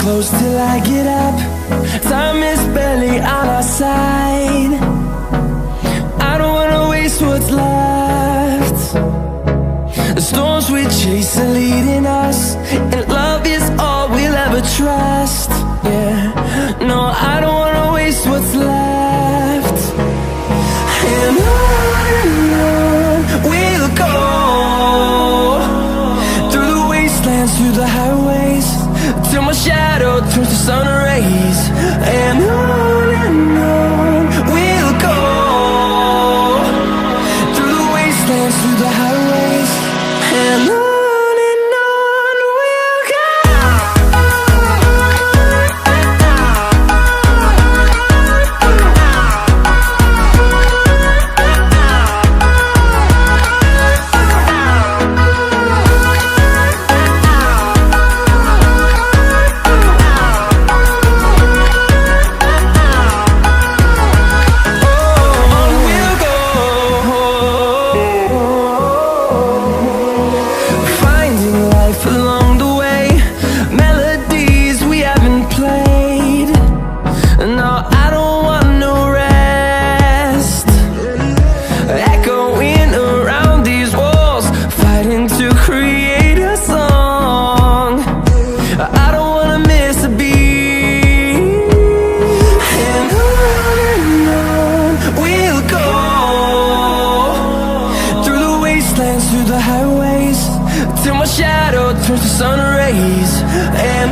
close till I get up. Time is barely on our side. I don't wanna waste what's left. The storms we chase are leading us, and love is all we'll ever trust. Yeah, no, I don't wanna waste what's left. And on we'll go, through the wastelands, through the highways, till my shadow turns to sun rays. And on we'll go, through the wastelands, through the highways, and on we'll go. Through the highways, till my shadow turns to sun rays. And